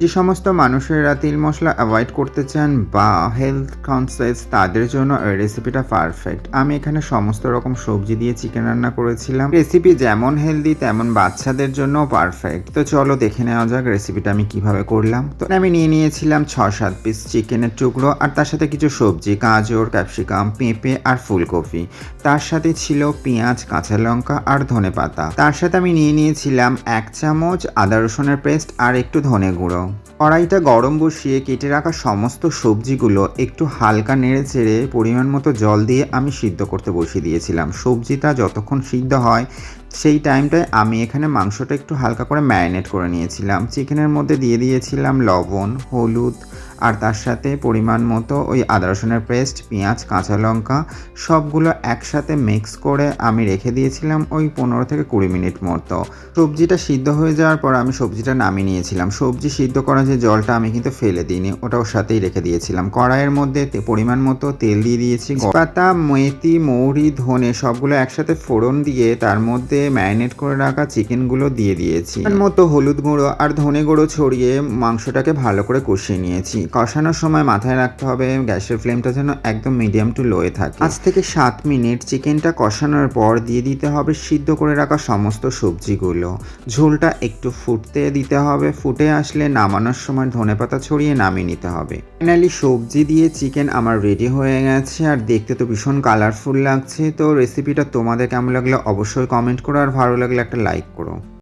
যে সমস্ত মানুষেরা তেল মশলা অ্যাভয়েড করতে চান বা হেলথ কনসিয়াস তাদের জন্য এই রেসিপিটা পারফেক্ট। আমি এখানে সমস্ত রকম সবজি দিয়ে চিকেন রান্না করেছিলাম। রেসিপি যেমন হেলদি তেমন বাচ্চাদের জন্যও পারফেক্ট। তো চলো দেখে নেওয়া যাক রেসিপিটা আমি কিভাবে করলাম। তো আমি নিয়ে নিয়েছিলাম 6-7 পিস চিকেনের টুকরো আর তার সাথে কিছু সবজি গাজর, ক্যাপসিকাম, পেঁপে আর ফুলকপি। তার সাথে ছিল পেঁয়াজ, কাঁচা লঙ্কা আর ধনেপাতা। তার সাথে আমি নিয়ে নিয়েছিলাম 1 চামচ আদা রসুনের পেস্ট আর একটু ধনে গুঁড়ো। কড়াইটা গরম বসিয়ে কেটে রাখা সমস্ত সবজিগুলো একটু হালকা নেড়ে চেড়ে পরিমাণ মতো জল দিয়ে আমি সিদ্ধ করতে বসিয়ে দিয়েছিলাম। সবজিটা যতক্ষণ সিদ্ধ হয় সেই টাইমটায় আমি এখানে মাংসটা একটু হালকা করে ম্যারিনেট করে নিয়েছিলাম। চিকেনের মধ্যে দিয়ে দিয়েছিলাম লবণ, হলুদ আর তার সাথে পরিমাণ মতো ওই আদা রসুনের পেস্ট, পেঁয়াজ, কাঁচা লঙ্কা সবগুলো একসাথে মিক্স করে আমি রেখে দিয়েছিলাম ওই 15 থেকে 20 মিনিট মতো। সবজিটা সিদ্ধ হয়ে যাওয়ার পর আমি সবজিটা নামিয়ে নিয়েছিলাম। সবজি সিদ্ধ করা যে জলটা আমি কিন্তু ফেলে দিইনি, ওটা ওর সাথেই রেখে দিয়েছিলাম। কড়াইয়ের মধ্যে পরিমাণ মতো তেল দিয়ে দিয়েছি। পাতা, মেথি, মৌরি, ধনে সবগুলো একসাথে ফোড়ন দিয়ে তার মধ্যে ম্যারিনেট করে রাখা চিকেনগুলো দিয়ে দিয়েছি। তার মতো হলুদ গুঁড়ো আর ধনে গুঁড়ো ছড়িয়ে মাংসটাকে ভালো করে কষিয়ে নিয়েছি। কষানোর সময় মাথায় রাখতে হবে গ্যাসের ফ্লেমটা যেন একদম মিডিয়াম টু লোয়ে থাকে। 5 থেকে 7 মিনিট চিকেনটা কষানোর পর দিয়ে দিতে হবে সিদ্ধ করে রাখা সমস্ত সবজিগুলো। ঝোলটা একটু ফুটতে দিতে হবে। ফুটে আসলে নামানোর সময় ধনেপাতা ছড়িয়ে নামিয়ে নিতে হবে। ফাইনালি সবজি দিয়ে চিকেন আমার রেডি হয়ে গেছে আর দেখতে তো ভীষণ কালারফুল লাগছে। তো রেসিপিটা তোমাদের কেমন লাগলো অবশ্যই কমেন্ট করো আর ভালো লাগলে একটা লাইক করো।